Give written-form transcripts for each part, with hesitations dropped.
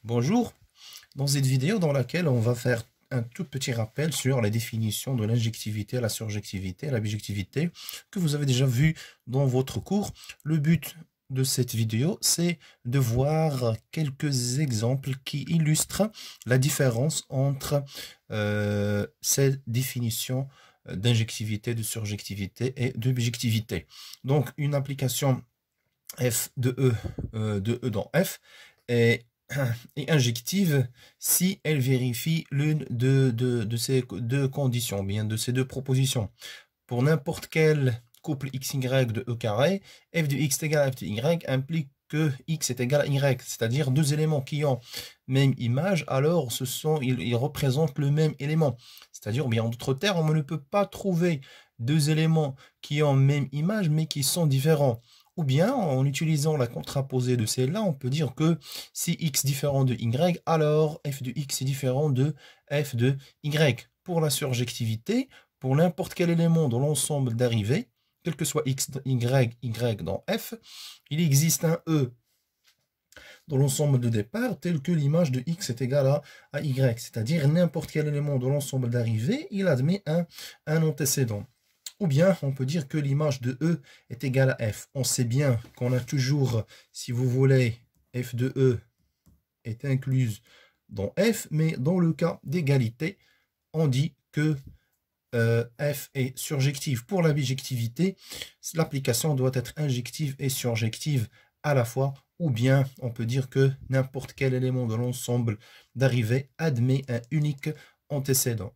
Bonjour, dans cette vidéo dans laquelle on va faire un tout petit rappel sur la définition de l'injectivité, la surjectivité, la bijectivité que vous avez déjà vu dans votre cours. Le but de cette vidéo, c'est de voir quelques exemples qui illustrent la différence entre ces définitions d'injectivité, de surjectivité et de bijectivité. Donc, une application f de E dans F est injective si elle vérifie l'une de ces deux conditions, bien de ces deux propositions. Pour n'importe quel couple xy de E carré, f de x est égal à f de y implique que x est égal à y, c'est-à-dire deux éléments qui ont même image, alors ils représentent le même élément. C'est-à-dire, bien en d'autres termes, on ne peut pas trouver deux éléments qui ont même image, mais qui sont différents. Ou bien, en utilisant la contraposée de celle-là, on peut dire que si x est différent de y, alors f de x est différent de f de y. Pour la surjectivité, pour n'importe quel élément dans l'ensemble d'arrivée, quel que soit x, y dans f, il existe un e dans l'ensemble de départ tel que l'image de x est égale à y. C'est-à-dire n'importe quel élément de l'ensemble d'arrivée, il admet un antécédent. Ou bien, on peut dire que l'image de E est égale à F. On sait bien qu'on a toujours, si vous voulez, F de E est incluse dans F, mais dans le cas d'égalité, on dit que F est surjective. Pour la bijectivité, l'application doit être injective et surjective à la fois, ou bien on peut dire que n'importe quel élément de l'ensemble d'arrivée admet un unique antécédent,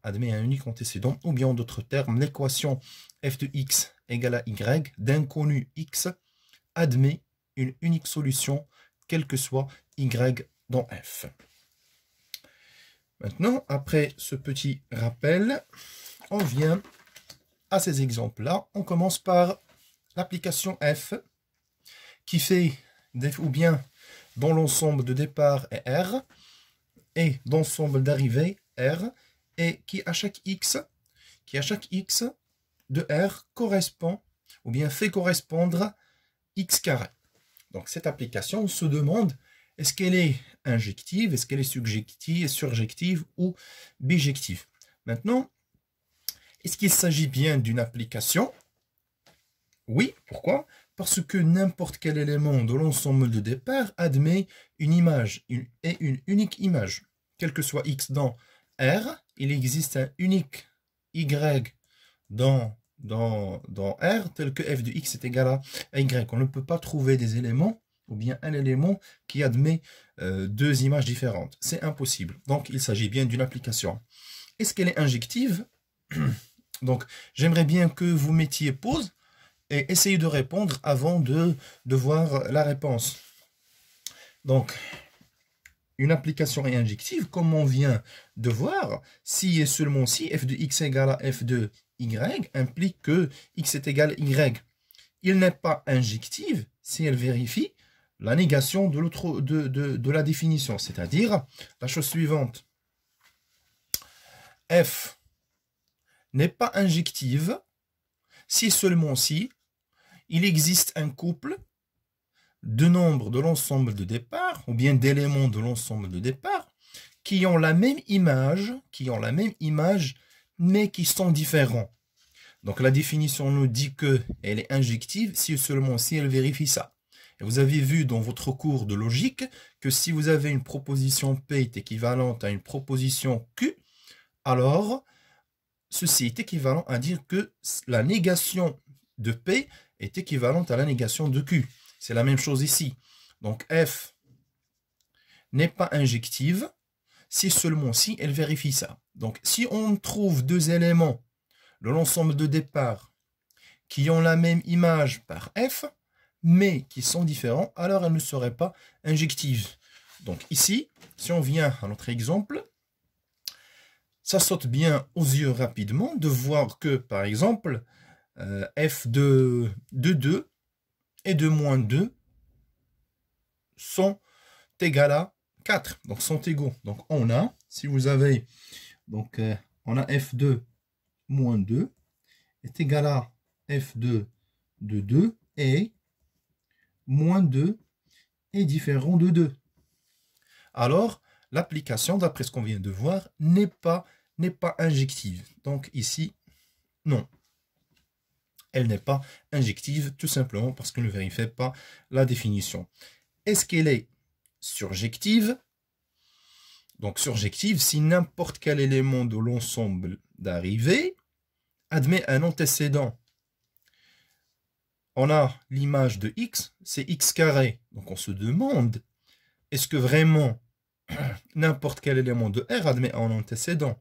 ou bien en d'autres termes, l'équation f de x égale à y d'inconnu x admet une unique solution, quel que soit y dans f. Maintenant, après ce petit rappel, on vient à ces exemples-là. On commence par l'application f qui fait ou bien dans l'ensemble de départ est R et d'ensemble d'arrivée R et qui à chaque x de R correspond ou bien fait correspondre x carré. Donc cette application, on se demande est-ce qu'elle est injective, est-ce qu'elle est subjective, surjective ou bijective. Maintenant, est-ce qu'il s'agit bien d'une application? Oui, pourquoi? Parce que n'importe quel élément de l'ensemble de départ admet une image, et une unique image. Quel que soit x dans R, il existe un unique y dans R, tel que f de x est égal à y. On ne peut pas trouver des éléments, ou bien un élément qui admet deux images différentes. C'est impossible. Donc, il s'agit bien d'une application. Est-ce qu'elle est injective? Donc, j'aimerais bien que vous mettiez pause et essayez de répondre avant de voir la réponse. Donc, une application est injective, comme on vient de voir, si et seulement si f de x égale à f de y implique que x est égal à y. Il n'est pas injective si elle vérifie la négation de la définition, c'est-à-dire la chose suivante. F n'est pas injective si seulement si il existe un couple de nombres de l'ensemble de départ, ou bien d'éléments de l'ensemble de départ, qui ont la même image, mais qui sont différents. Donc la définition nous dit qu'elle est injective si seulement si elle vérifie ça. Et vous avez vu dans votre cours de logique que si vous avez une proposition P est équivalente à une proposition Q, alors ceci est équivalent à dire que la négation de P est équivalente à la négation de Q. C'est la même chose ici. Donc F n'est pas injective si seulement si elle vérifie ça. Donc si on trouve deux éléments de l'ensemble de départ qui ont la même image par F, mais qui sont différents, alors elle ne serait pas injective. Donc ici, si on vient à notre exemple, ça saute bien aux yeux rapidement de voir que, par exemple, f de 2 et de moins 2 sont égales à 4, donc sont égaux. Donc on a, si vous avez, donc on a f2 moins 2 est égal à f2 de 2 et moins 2 est différent de 2. alors l'application, d'après ce qu'on vient de voir, n'est pas injective. Donc ici, non. Elle n'est pas injective, tout simplement parce qu'elle ne vérifie pas la définition. Est-ce qu'elle est surjective? Donc surjective, si n'importe quel élément de l'ensemble d'arrivée admet un antécédent. On a l'image de x, c'est x carré. Donc on se demande, est-ce que vraiment n'importe quel élément de R admet un antécédent?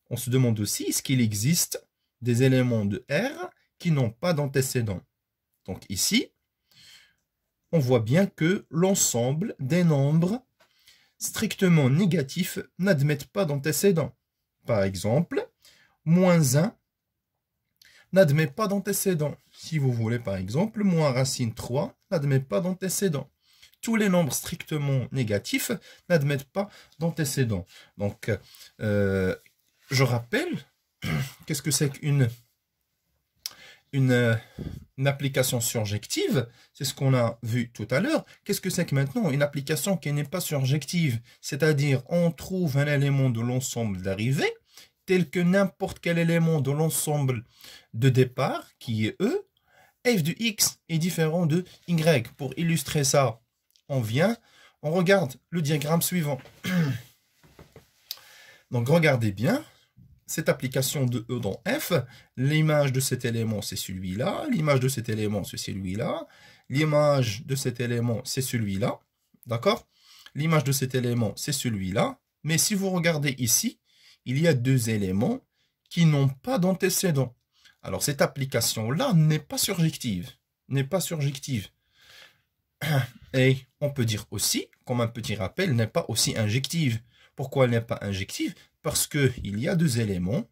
On se demande aussi, est-ce qu'il existe des éléments de R qui n'ont pas d'antécédent? Donc ici, on voit bien que l'ensemble des nombres strictement négatifs n'admettent pas d'antécédent. Par exemple, moins 1 n'admet pas d'antécédent. Si vous voulez, par exemple, moins racine 3 n'admet pas d'antécédent. Tous les nombres strictement négatifs n'admettent pas d'antécédent. Donc, je rappelle, qu'est-ce que c'est qu'une application surjective? C'est ce qu'on a vu tout à l'heure. Qu'est-ce que c'est que maintenant une application qui n'est pas surjective? C'est-à-dire, on trouve un élément de l'ensemble d'arrivée, tel que n'importe quel élément de l'ensemble de départ, qui est E, f de x est différent de y. Pour illustrer ça, on regarde le diagramme suivant. Donc, regardez bien. Cette application de E dans F, l'image de cet élément, c'est celui-là. L'image de cet élément, c'est celui-là. L'image de cet élément, c'est celui-là. D'accord? L'image de cet élément, c'est celui-là. Mais si vous regardez ici, il y a deux éléments qui n'ont pas d'antécédent. Alors, cette application-là n'est pas surjective. N'est pas surjective. Et on peut dire aussi, comme un petit rappel, n'est pas aussi injective. Pourquoi elle n'est pas injective? Parce qu'il y a deux éléments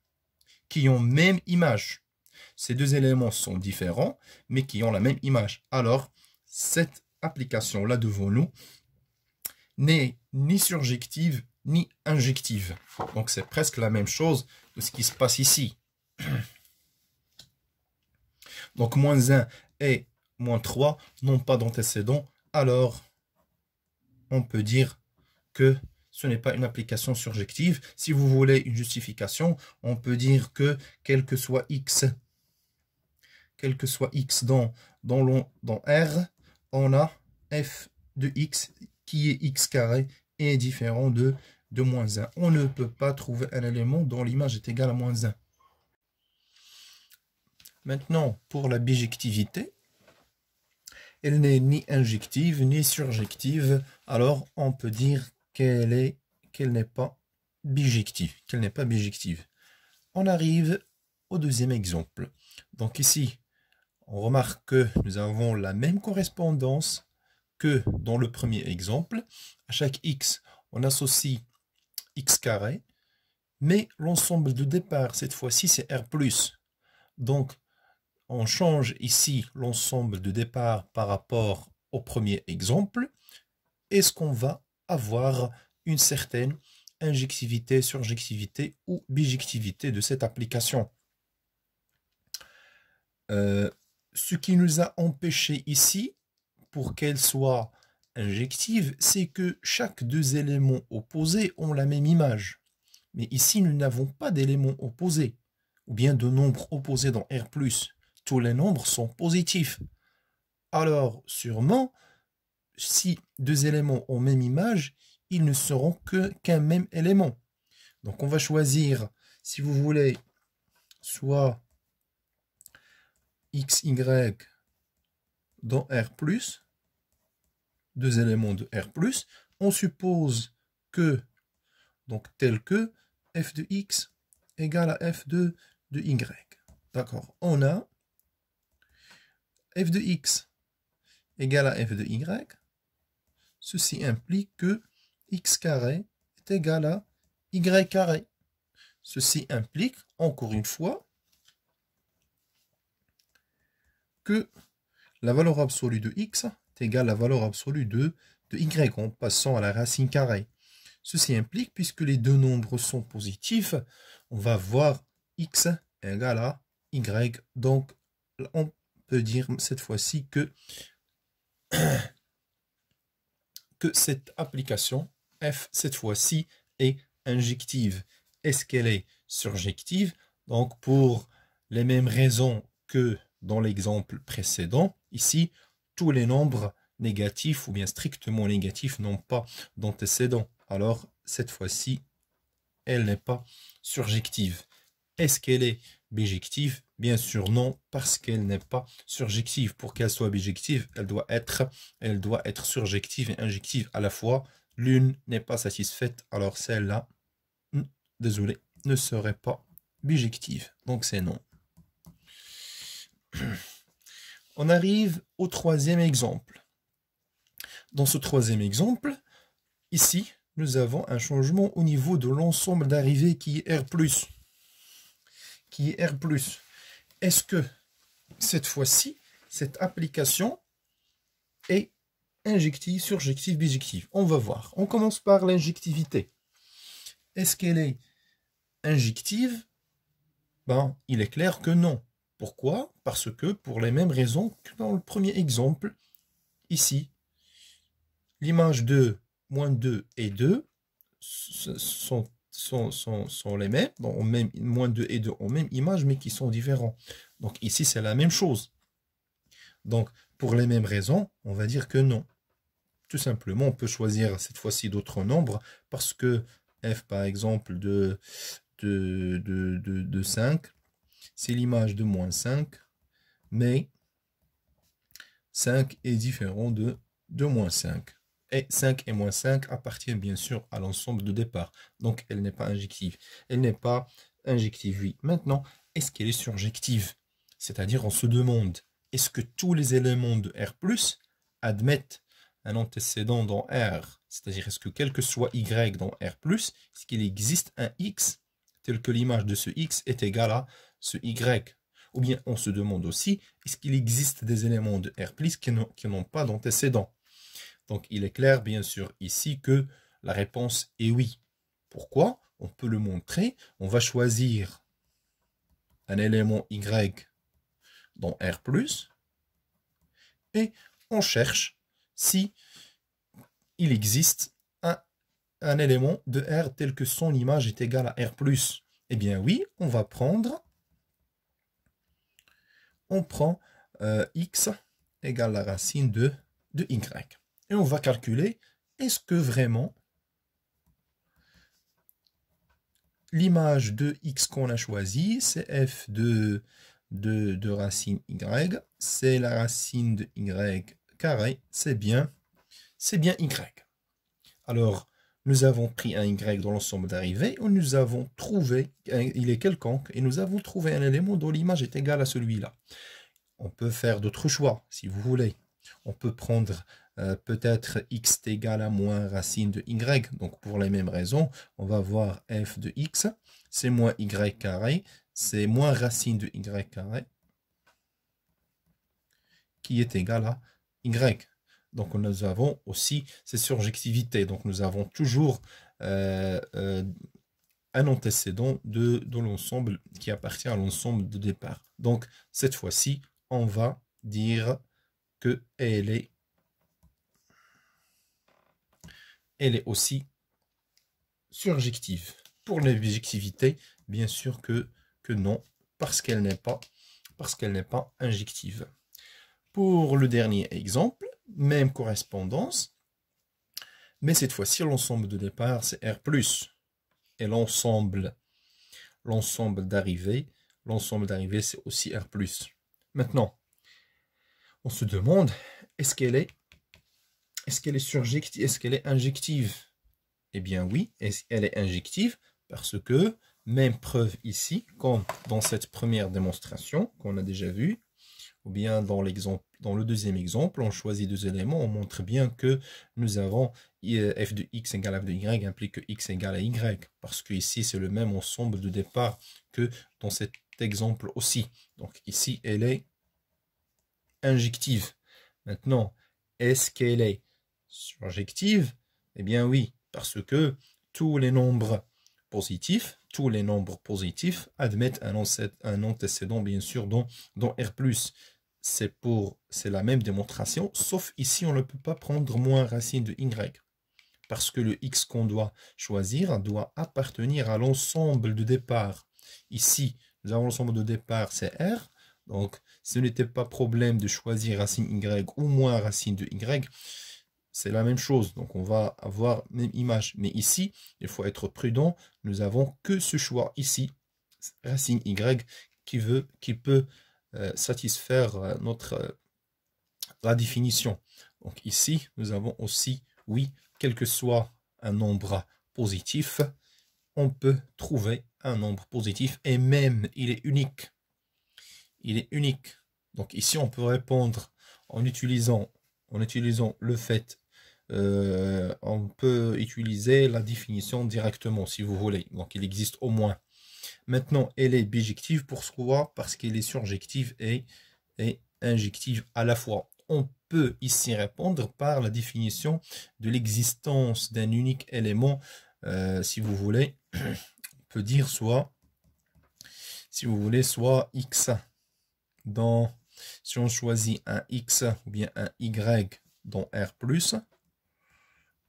qui ont même image. Ces deux éléments sont différents, mais qui ont la même image. Alors, cette application-là devant nous n'est ni surjective, ni injective. Donc, c'est presque la même chose de ce qui se passe ici. Donc, moins 1 et moins 3 n'ont pas d'antécédent. Alors, on peut dire que ce n'est pas une application surjective. Si vous voulez une justification, on peut dire que quel que soit x dans R, on a f de x qui est x carré et est différent de moins 1. On ne peut pas trouver un élément dont l'image est égale à moins 1. Maintenant, pour la bijectivité, elle n'est ni injective ni surjective. Alors, on peut dire qu'elle n'est pas bijective. On arrive au deuxième exemple. Donc ici, on remarque que nous avons la même correspondance que dans le premier exemple. À chaque x, on associe x carré, mais l'ensemble de départ, cette fois-ci, c'est R+. Donc, on change ici l'ensemble de départ par rapport au premier exemple. Est-ce qu'on va avoir une certaine injectivité, surjectivité ou bijectivité de cette application? Ce qui nous a empêché ici, pour qu'elle soit injective, c'est que chaque deux éléments opposés ont la même image. Mais ici, nous n'avons pas d'éléments opposés, ou bien de nombres opposés dans R+. Tous les nombres sont positifs. Alors, sûrement, si deux éléments ont même image, ils ne seront qu'un même élément. Donc, on va choisir, si vous voulez, soit x, y dans R+, deux éléments de R+, on suppose que, donc tel que, f de x égale à f de y. D'accord. On a f de x égale à f de y. Ceci implique que x carré est égal à y carré. Ceci implique, encore une fois, que la valeur absolue de x est égale à la valeur absolue de y en passant à la racine carrée. Ceci implique, puisque les deux nombres sont positifs, on va voir x égale à y. Donc, on peut dire cette fois-ci que cette application f, cette fois-ci, est injective. Est-ce qu'elle est surjective? Donc, pour les mêmes raisons que dans l'exemple précédent, ici, tous les nombres négatifs ou bien strictement négatifs n'ont pas d'antécédent. Alors, cette fois-ci, elle n'est pas surjective. Est-ce qu'elle est bijective? Bien sûr non, parce qu'elle n'est pas surjective. Pour qu'elle soit bijective, elle doit être surjective et injective à la fois. L'une n'est pas satisfaite, alors celle-là, désolé, ne serait pas bijective. Donc c'est non. On arrive au troisième exemple. Dans ce troisième exemple, ici, nous avons un changement au niveau de l'ensemble d'arrivée qui est R+. Est-ce que, cette fois-ci, cette application est injective, surjective, bijective? On va voir. On commence par l'injectivité. Est-ce qu'elle est injective? Ben, il est clair que non. Pourquoi? Parce que pour les mêmes raisons que dans le premier exemple, ici, l'image de moins 2 et 2 sont les mêmes, moins 2 et 2 en même image, mais qui sont différents. Donc ici, c'est la même chose. Donc, pour les mêmes raisons, on va dire que non. Tout simplement, on peut choisir cette fois-ci d'autres nombres, parce que f, par exemple, de 5, c'est l'image de moins 5, mais 5 est différent de moins 5. Et 5 et moins 5 appartiennent bien sûr à l'ensemble de départ. Donc, elle n'est pas injective. Elle n'est pas injective, oui. Maintenant, est-ce qu'elle est surjective? C'est-à-dire, on se demande, est-ce que tous les éléments de R+, admettent un antécédent dans R? C'est-à-dire, est-ce que quel que soit Y dans R+, est-ce qu'il existe un X tel que l'image de ce X est égale à ce Y? Ou bien, on se demande aussi, est-ce qu'il existe des éléments de R+, qui n'ont pas d'antécédent? Donc, il est clair, bien sûr, ici que la réponse est oui. Pourquoi? On peut le montrer. On va choisir un élément Y dans R+, et on cherche si il existe un élément de R tel que son image est égale à R+. Eh bien oui, on prend X égale la racine de Y. Et on va calculer, est-ce que vraiment l'image de X qu'on a choisie, c'est f de racine Y, c'est la racine de Y carré, c'est bien Y. Alors, nous avons pris un Y dans l'ensemble d'arrivée, et nous avons trouvé, il est quelconque, et nous avons trouvé un élément dont l'image est égale à celui-là. On peut faire d'autres choix, si vous voulez. On peut prendre peut-être x est égal à moins racine de y. Donc, pour les mêmes raisons, on va voir f de x, c'est moins y carré, c'est moins racine de y carré, qui est égal à y. Donc, nous avons aussi ces surjectivités. Donc, nous avons toujours un antécédent de l'ensemble qui appartient à l'ensemble de départ. Donc, cette fois-ci, on va dire qu'elle est aussi surjective. Pour la bijectivité, bien sûr que non, parce qu'elle n'est pas injective. Pour le dernier exemple, même correspondance, mais cette fois-ci, l'ensemble de départ, c'est R+. Et l'ensemble d'arrivée, c'est aussi R+. Maintenant, on se demande, est-ce qu'elle est surjective, est-ce qu'elle est injective? Eh bien oui, elle est injective parce que, même preuve ici, comme dans cette première démonstration qu'on a déjà vue, ou bien dans le deuxième exemple, on choisit deux éléments, on montre bien que nous avons f de x égale à f de y implique que x égale à y, parce que ici c'est le même ensemble de départ que dans cet exemple aussi. Donc ici, elle est injective. Maintenant, est-ce qu'elle est surjective? Eh bien oui, parce que tous les nombres positifs admettent un antécédent, bien sûr, dans R+. C'est la même démonstration, sauf ici, on ne peut pas prendre moins racine de y. parce que le x qu'on doit choisir doit appartenir à l'ensemble de départ. Ici, nous avons l'ensemble de départ, c'est R. Donc, ce n'était pas problème de choisir racine y ou moins racine de y. C'est la même chose. Donc, on va avoir même image. Mais ici, il faut être prudent. Nous avons que ce choix ici, racine y, qui peut satisfaire la définition. Donc, ici, nous avons aussi, oui, quel que soit un nombre positif, on peut trouver un nombre positif et même il est unique. Il est unique. Donc ici, on peut répondre en utilisant le fait, on peut utiliser la définition directement si vous voulez. Donc il existe au moins. Maintenant, elle est bijective. Pourquoi? Parce qu'elle est surjective et injective à la fois. On peut ici répondre par la définition de l'existence d'un unique élément, si vous voulez. On peut dire soit, si vous voulez, soit x si on choisit un x ou bien un y dans R+,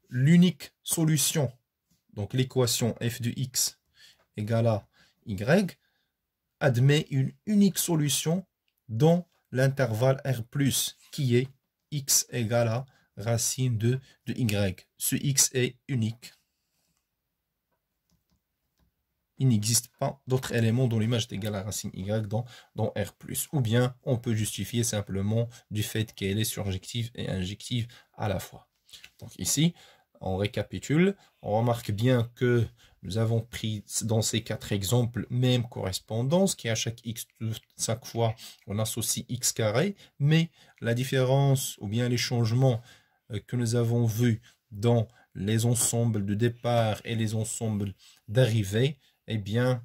l'unique solution, donc l'équation f de x égale à y, admet une unique solution dans l'intervalle R+, qui est x égale à racine de y. Ce x est unique. Il n'existe pas d'autres éléments dont l'image est égale à racine y dans R+. Ou bien, on peut justifier simplement du fait qu'elle est surjective et injective à la fois. Donc ici, on récapitule. On remarque bien que nous avons pris dans ces 4 exemples même correspondance, qui à chaque x, chaque fois, on associe x carré. Mais la différence, ou bien les changements que nous avons vus dans les ensembles de départ et les ensembles d'arrivée, eh bien,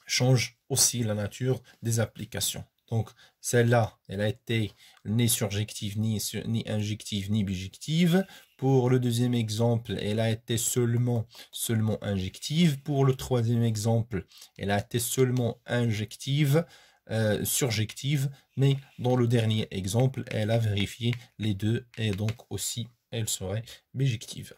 change aussi la nature des applications. Donc, celle-là, elle a été ni surjective, ni injective, ni bijective. Pour le deuxième exemple, elle a été seulement injective. Pour le troisième exemple, elle a été seulement injective, surjective. Mais dans le dernier exemple, elle a vérifié les deux et donc aussi, elle serait bijective.